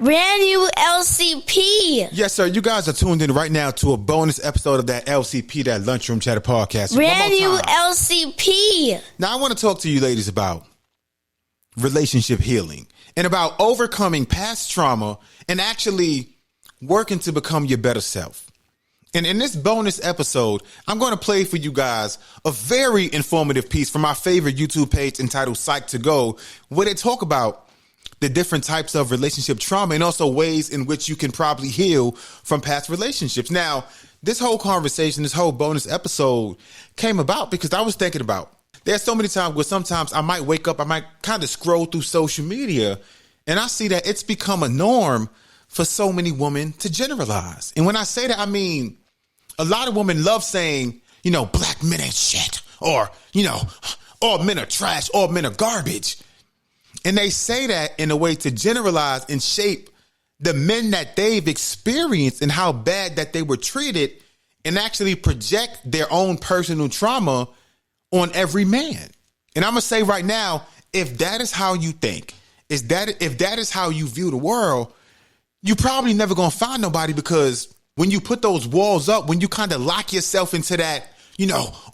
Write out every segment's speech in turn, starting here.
Brand new LCP. Yes, sir. You guys are tuned in right now to a bonus episode of that LCP, that Lunchroom Chatter podcast. Brand new LCP. Now, I want to talk to you ladies about relationship healing and about overcoming past trauma and actually working to become your better self. And in this bonus episode, I'm going to play for you guys a very informative piece from my favorite YouTube page entitled Psych to Go, where they talk about the different types of relationship trauma and also ways in which you can probably heal from past relationships. Now, this whole conversation, this whole bonus episode came about because I was thinking about, there's so many times where sometimes I might wake up, I might kind of scroll through social media and I see that it's become a norm for so many women to generalize. And when I say that, I mean, a lot of women love saying, black men ain't shit, or, all men are trash, all men are garbage. And they say that in a way to generalize and shape the men that they've experienced and how bad that they were treated, and actually project their own personal trauma on every man. And I'm going to say right now, if that is how you think, if that is how you view the world, you probably never going to find nobody, because when you put those walls up, when you kind of lock yourself into that,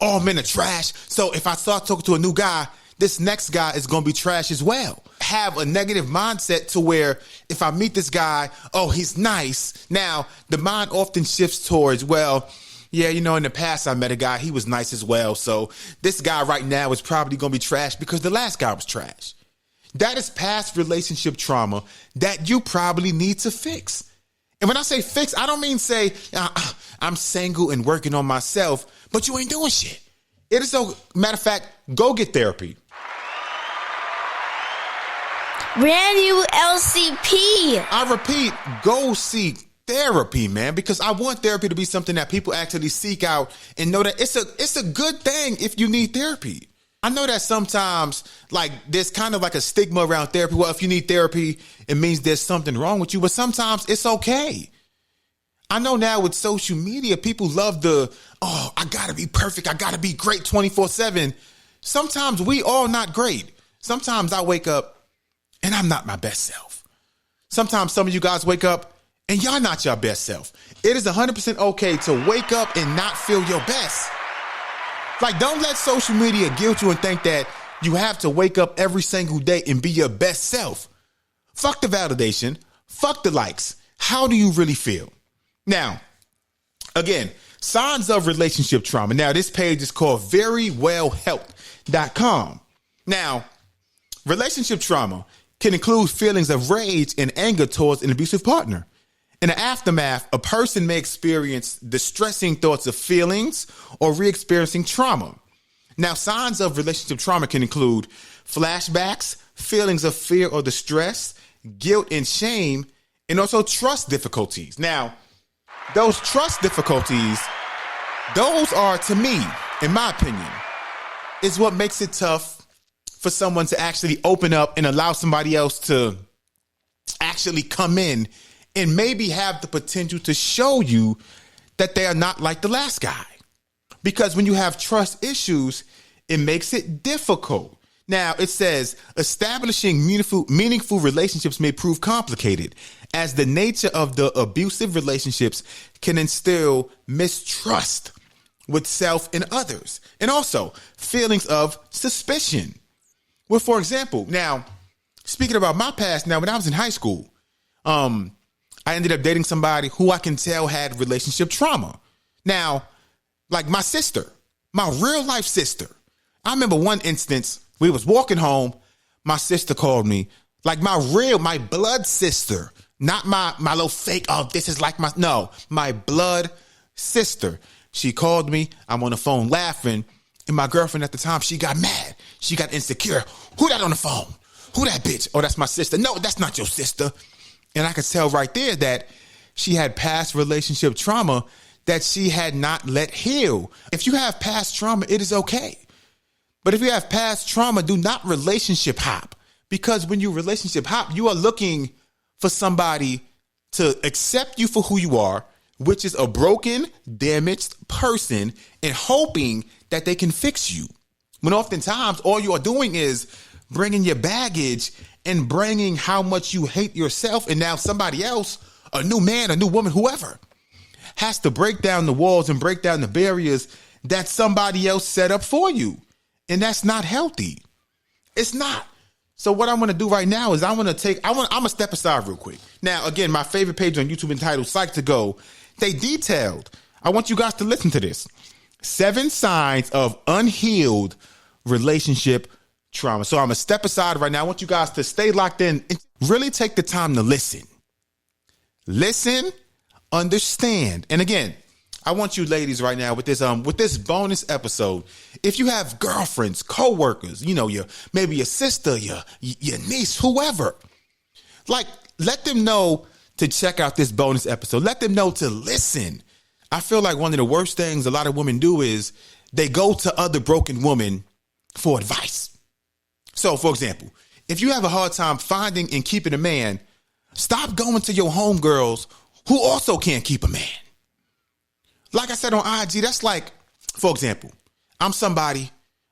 all men are trash. So if I start talking to a new guy, this next guy is going to be trash as well. Have a negative mindset to where if I meet this guy, oh, he's nice. Now, the mind often shifts towards, well, yeah, in the past I met a guy, he was nice as well. So this guy right now is probably going to be trash because the last guy was trash. That is past relationship trauma that you probably need to fix. And when I say fix, I don't mean say, I'm single and working on myself, but you ain't doing shit. It is so, matter of fact, go get therapy. Brand new LCP. I repeat, go seek therapy, man, because I want therapy to be something that people actually seek out and know that it's a good thing if you need therapy. I know that sometimes there's kind of like a stigma around therapy. Well, if you need therapy, it means there's something wrong with you, but sometimes it's okay. I know now with social media, people love I gotta be perfect. I gotta be great 24/7. Sometimes we all not great. Sometimes I wake up and I'm not my best self. Sometimes some of you guys wake up and y'all not your best self. It is 100% okay to wake up and not feel your best. Don't let social media guilt you and think that you have to wake up every single day and be your best self. Fuck the validation. Fuck the likes. How do you really feel? Now, again, signs of relationship trauma. Now, this page is called verywellhelped.com. Now, relationship trauma can include feelings of rage and anger towards an abusive partner. In the aftermath, a person may experience distressing thoughts of feelings or re-experiencing trauma. Now, signs of relationship trauma can include flashbacks, feelings of fear or distress, guilt and shame, and also trust difficulties. Now, those trust difficulties, those are, to me, in my opinion, is what makes it tough for someone to actually open up and allow somebody else to actually come in and maybe have the potential to show you that they are not like the last guy. Because when you have trust issues, it makes it difficult. Now, it says establishing meaningful relationships may prove complicated, as the nature of the abusive relationships can instill mistrust with self and others, and also feelings of suspicion. Well, for example, now, speaking about my past, now, when I was in high school, I ended up dating somebody who I can tell had relationship trauma. Now, like my sister, my real life sister. I remember one instance, we was walking home, my sister called me, like my blood sister, not my little fake, this is like my blood sister. She called me, I'm on the phone laughing, and my girlfriend at the time, she got mad. She got insecure. Who that on the phone? Who that bitch? Oh, that's my sister. No, that's not your sister. And I could tell right there that she had past relationship trauma that she had not let heal. If you have past trauma, it is okay. But if you have past trauma, do not relationship hop. Because when you relationship hop, you are looking for somebody to accept you for who you are, which is a broken, damaged person, and hoping that they can fix you. When oftentimes all you are doing is bringing your baggage and bringing how much you hate yourself. And now somebody else, a new man, a new woman, whoever, has to break down the walls and break down the barriers that somebody else set up for you. And that's not healthy. It's not. So what I'm going to do right now is I'm going to step aside real quick. Now, again, my favorite page on YouTube entitled Psych to Go, they detailed, I want you guys to listen to this, 7 signs of unhealed relationship trauma. So I'm going to step aside right now. I want you guys to stay locked in and really take the time to listen. Listen, understand. And again, I want you ladies right now with this bonus episode. If you have girlfriends, coworkers, maybe your sister, your niece, whoever, let them know to check out this bonus episode. Let them know to listen. I feel like one of the worst things a lot of women do is they go to other broken women for advice. So, for example, if you have a hard time finding and keeping a man, stop going to your homegirls who also can't keep a man. Like I said on IG, that's like, for example, I'm somebody,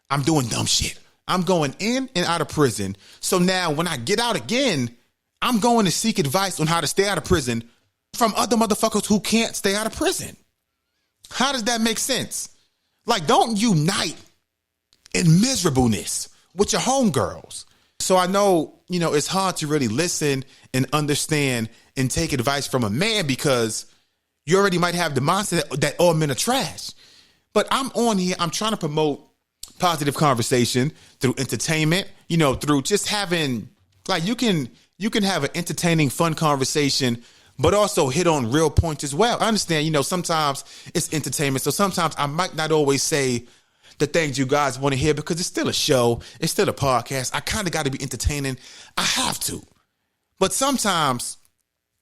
I'm doing dumb shit. I'm going in and out of prison. So now when I get out again, I'm going to seek advice on how to stay out of prison from other motherfuckers who can't stay out of prison. How does that make sense? Like, don't unite in miserableness with your homegirls. So I know, it's hard to really listen and understand and take advice from a man because you already might have the mindset that all men are trash. But I'm on here. I'm trying to promote positive conversation through entertainment, through just having, you can have an entertaining, fun conversation, but also hit on real points as well. I understand, sometimes it's entertainment. So sometimes I might not always say the things you guys want to hear because it's still a show. It's still a podcast. I kind of got to be entertaining. I have to. But sometimes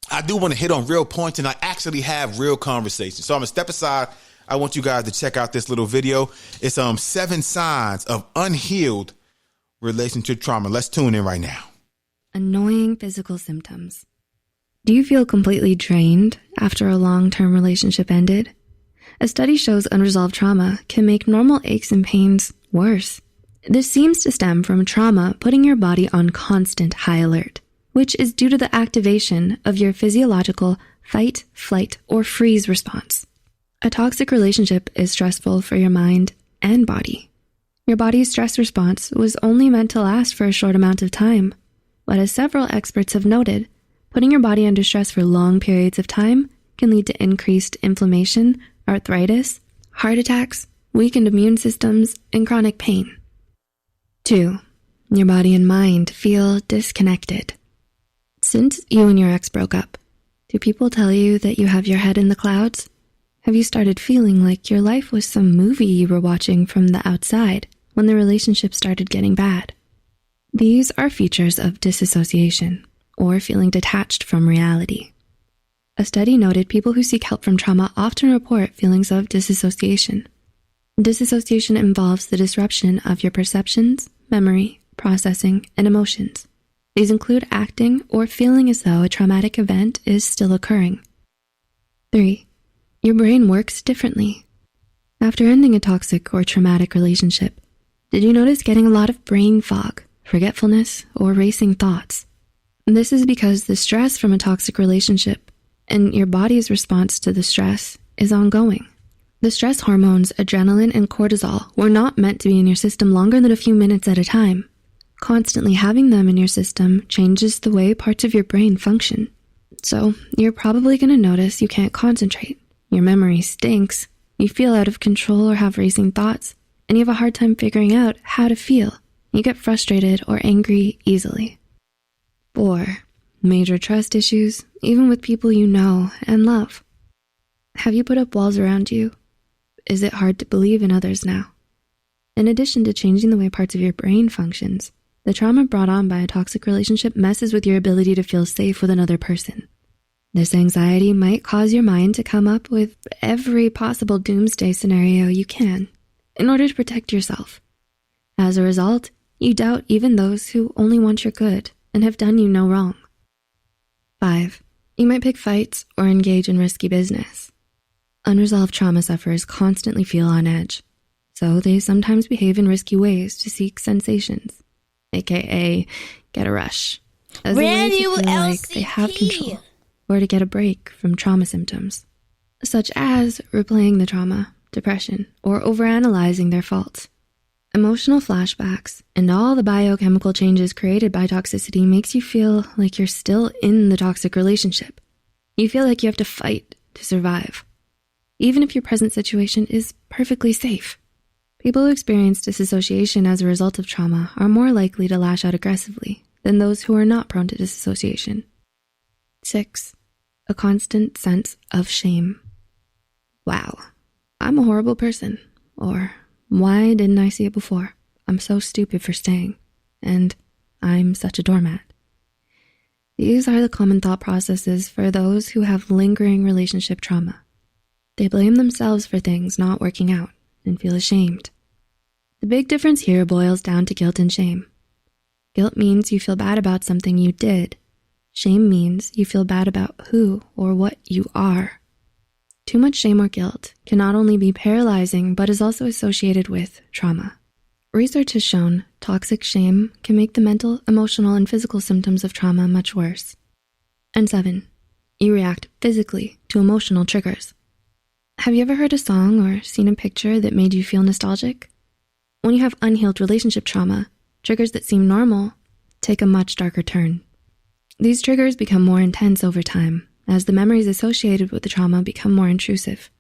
I do want to hit on real points and I actually have real conversations. So I'm going to step aside. I want you guys to check out this little video. It's 7 signs of unhealed relationship trauma. Let's tune in right now. Annoying physical symptoms. Do you feel completely drained after a long-term relationship ended? A study shows unresolved trauma can make normal aches and pains worse. This seems to stem from trauma putting your body on constant high alert, which is due to the activation of your physiological fight, flight, or freeze response. A toxic relationship is stressful for your mind and body. Your body's stress response was only meant to last for a short amount of time, but as several experts have noted, putting your body under stress for long periods of time can lead to increased inflammation, arthritis, heart attacks, weakened immune systems, and chronic pain. 2. Your body and mind feel disconnected. Since you and your ex broke up, do people tell you that you have your head in the clouds? Have you started feeling like your life was some movie you were watching from the outside when the relationship started getting bad? These are features of disassociation, or feeling detached from reality. A study noted people who seek help from trauma often report feelings of disassociation. Disassociation involves the disruption of your perceptions, memory, processing, and emotions. These include acting or feeling as though a traumatic event is still occurring. 3. Your brain works differently. After ending a toxic or traumatic relationship, did you notice getting a lot of brain fog, forgetfulness, or racing thoughts? This is because the stress from a toxic relationship and your body's response to the stress is ongoing. The stress hormones adrenaline and cortisol were not meant to be in your system longer than a few minutes at a time. Constantly having them in your system changes the way parts of your brain function. So you're probably going to notice you can't concentrate, your memory stinks, you feel out of control or have racing thoughts, and you have a hard time figuring out how to feel. You get frustrated or angry easily. 4. Major trust issues, even with people you know and love. Have you put up walls around you? Is it hard to believe in others now? In addition to changing the way parts of your brain functions, the trauma brought on by a toxic relationship messes with your ability to feel safe with another person. This anxiety might cause your mind to come up with every possible doomsday scenario you can in order to protect yourself. As a result, you doubt even those who only want your good and have done you no wrong. 5. You might pick fights or engage in risky business. Unresolved trauma sufferers constantly feel on edge, so they sometimes behave in risky ways to seek sensations. aka get a rush, as a way to feel like they have control, or to get a break from trauma symptoms, such as replaying the trauma, depression, or overanalyzing their faults. Emotional flashbacks and all the biochemical changes created by toxicity makes you feel like you're still in the toxic relationship. You feel like you have to fight to survive, even if your present situation is perfectly safe. People who experience disassociation as a result of trauma are more likely to lash out aggressively than those who are not prone to disassociation. 6. A constant sense of shame. Wow, I'm a horrible person. Or, why didn't I see it before? I'm so stupid for staying. And I'm such a doormat. These are the common thought processes for those who have lingering relationship trauma. They blame themselves for things not working out and feel ashamed. The big difference here boils down to guilt and shame. Guilt means you feel bad about something you did. Shame means you feel bad about who or what you are. Too much shame or guilt can not only be paralyzing, but is also associated with trauma. Research has shown toxic shame can make the mental, emotional, and physical symptoms of trauma much worse. And 7, you react physically to emotional triggers. Have you ever heard a song or seen a picture that made you feel nostalgic? When you have unhealed relationship trauma, triggers that seem normal take a much darker turn. These triggers become more intense over time as the memories associated with the trauma become more intrusive.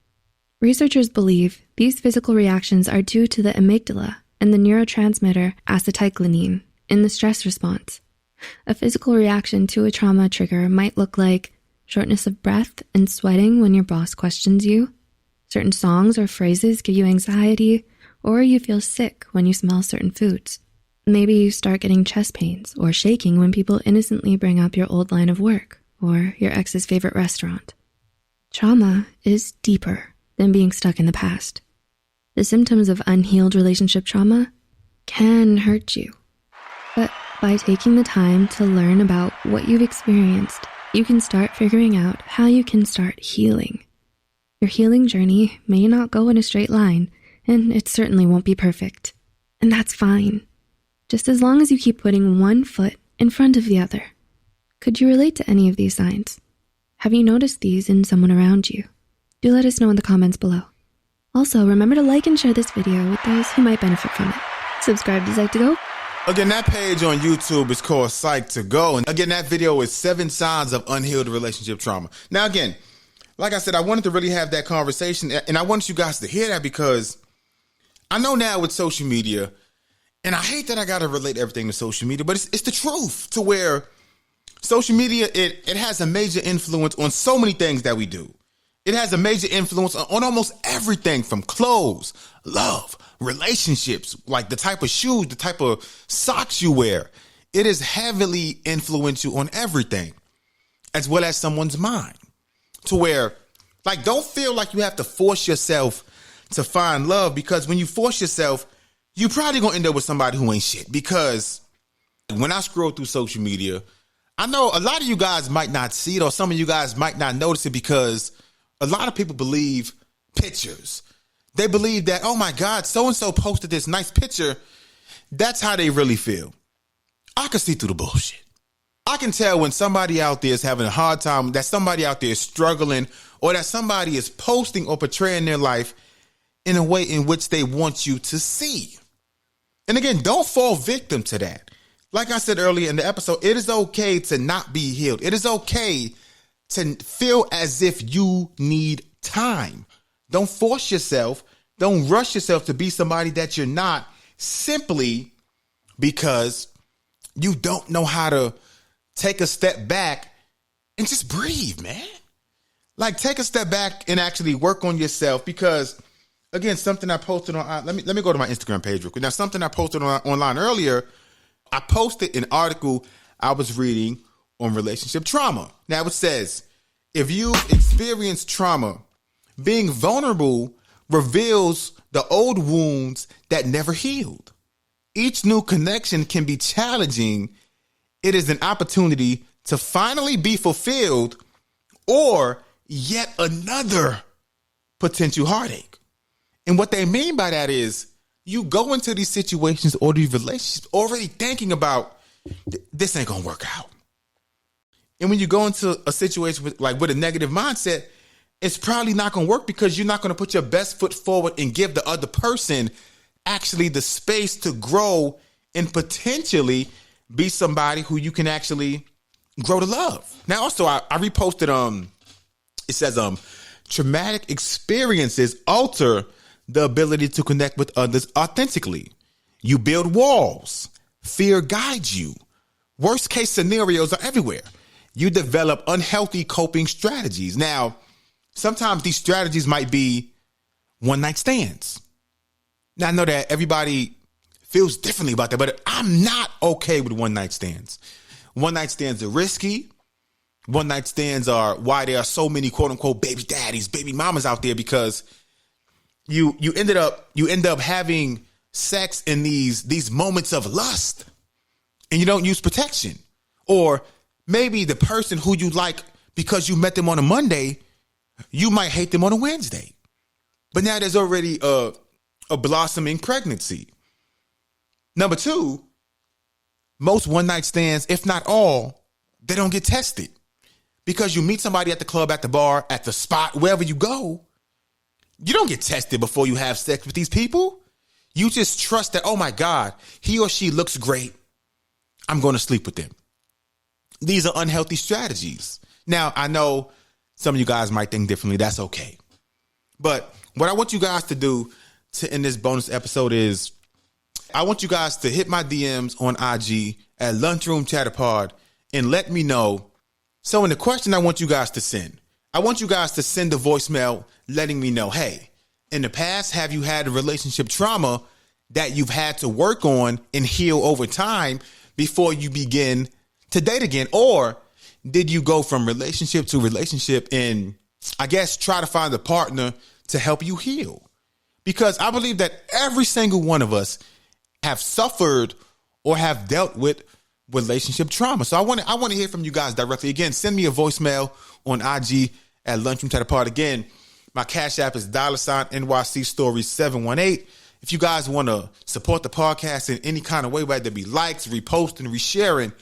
Researchers believe these physical reactions are due to the amygdala and the neurotransmitter acetylcholine in the stress response. A physical reaction to a trauma trigger might look like shortness of breath and sweating when your boss questions you. Certain songs or phrases give you anxiety, or you feel sick when you smell certain foods. Maybe you start getting chest pains or shaking when people innocently bring up your old line of work or your ex's favorite restaurant. Trauma is deeper than being stuck in the past. The symptoms of unhealed relationship trauma can hurt you. But by taking the time to learn about what you've experienced, you can start figuring out how you can start healing. Your healing journey may not go in a straight line, and it certainly won't be perfect. And that's fine, just as long as you keep putting one foot in front of the other. Could you relate to any of these signs? Have you noticed these in someone around you? Do let us know in the comments below. Also, remember to like and share this video with those who might benefit from it. Subscribe to Psych2Go. Again, that page on YouTube is called Psych2Go. And again, that video is 7 signs of unhealed relationship trauma. Now, again, like I said, I wanted to really have that conversation. And I want you guys to hear that because I know now with social media, and I hate that I got to relate everything to social media, but it's the truth to where social media, it has a major influence on so many things that we do. It has a major influence on almost everything from clothes, love, relationships, like the type of shoes, the type of socks you wear. It is heavily influential on everything, as well as someone's mind. To where, like, don't feel like you have to force yourself to find love, because when you force yourself, you probably gonna end up with somebody who ain't shit. Because when I scroll through social media, I know a lot of you guys might not see it, or some of you guys might not notice it, because a lot of people believe pictures. They believe that, oh my God, so-and-so posted this nice picture. That's how they really feel. I can see through the bullshit. I can tell when somebody out there is having a hard time, that somebody out there is struggling, or that somebody is posting or portraying their life in a way in which they want you to see. And again, don't fall victim to that. Like I said earlier in the episode, it is okay to not be healed. It is okay to feel as if you need time. Don't force yourself. Don't rush yourself to be somebody that you're not, simply because you don't know how to take a step back and just breathe, man. Like, take a step back and actually work on yourself. Because again, something I posted on, let me go to my Instagram page real quick. Now, something I posted online earlier, I posted an article I was reading on relationship trauma. Now, it says, if you experience trauma, being vulnerable reveals the old wounds that never healed. Each new connection can be challenging. It is an opportunity to finally be fulfilled, or yet another potential heartache. And what they mean by that is, you go into these situations or these relationships already thinking about this ain't gonna work out. And when you go into a situation with a negative mindset, it's probably not gonna work because you're not gonna put your best foot forward and give the other person actually the space to grow and potentially be somebody who you can actually grow to love. Now, also, I reposted, it says, traumatic experiences alter the ability to connect with others authentically. You build walls. Fear guides you. Worst case scenarios are everywhere. You develop unhealthy coping strategies. Now, sometimes these strategies might be one-night stands. Now, I know that everybody feels differently about that, but I'm not okay with one-night stands. One-night stands are risky. One-night stands are why there are so many quote-unquote baby daddies, baby mamas out there, because you end up having sex in these moments of lust and you don't use protection. Or maybe the person who you like because you met them on a Monday, you might hate them on a Wednesday. But now there's already a blossoming pregnancy. Number two, most one-night stands, if not all, they don't get tested. Because you meet somebody at the club, at the bar, at the spot, wherever you go, you don't get tested before you have sex with these people. You just trust that, oh my God, he or she looks great. I'm going to sleep with them. These are unhealthy strategies. Now, I know some of you guys might think differently. That's okay. But what I want you guys to do in this bonus episode is I want you guys to hit my DMs on IG at Lunchroom Chatterpod and let me know. So in the question I want you guys to send, I want you guys to send a voicemail letting me know, hey, in the past, have you had a relationship trauma that you've had to work on and heal over time before you begin to date again? Or did you go from relationship to relationship and I guess try to find a partner to help you heal? Because I believe that every single one of us have suffered or have dealt with relationship trauma. So I want to hear from you guys directly. Again, send me a voicemail on IG at Lunchroom Chatterpod. Again, my Cash App is $NYC Stories 718. If you guys want to support the podcast in any kind of way, whether it be likes, reposting, resharing,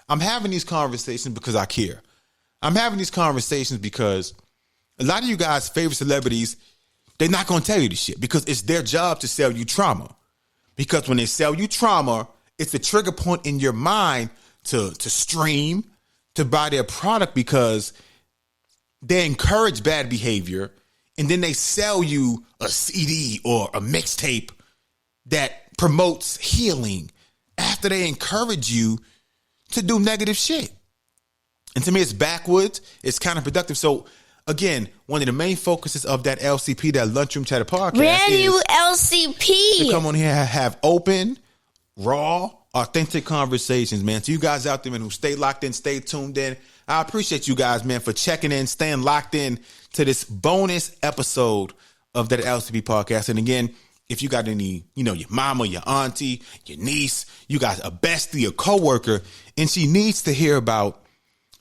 I'm having these conversations because I care. I'm having these conversations because a lot of you guys' favorite celebrities, they're not going to tell you this shit because it's their job to sell you trauma. Because when they sell you trauma, it's a trigger point in your mind to stream, to buy their product because they encourage bad behavior and then they sell you a CD or a mixtape that promotes healing after they encourage you to do negative shit. And to me, it's backwards. It's counterproductive. So again, one of the main focuses of that LCP, that Lunchroom Chatter podcast, Brand-new LCP. to come on here and have open, raw, authentic conversations, man. So you guys out there, man, who stay locked in, stay tuned in. I appreciate you guys, man, for checking in, staying locked in to this bonus episode of that LCP podcast. And again, if you got any, your mama, your auntie, your niece, you got a bestie, a coworker, and she needs to hear about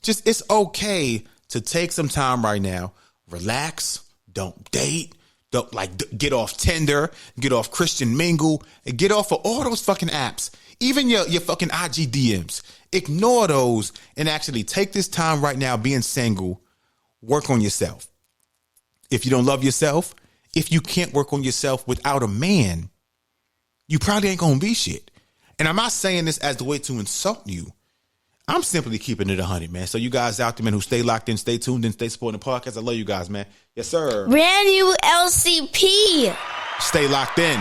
just, it's okay to take some time right now, relax, don't date, don't get off Tinder, get off Christian Mingle, and get off of all those fucking apps, even your fucking IG DMs. Ignore those and actually take this time right now being single, work on yourself. If you don't love yourself, if you can't work on yourself without a man, you probably ain't gonna be shit. And I'm not saying this as the way to insult you. I'm simply keeping it 100, man. So you guys out there, man, who stay locked in, stay tuned in, stay supporting the podcast. I love you guys, man. Yes, sir. Brand-new LCP. Stay locked in.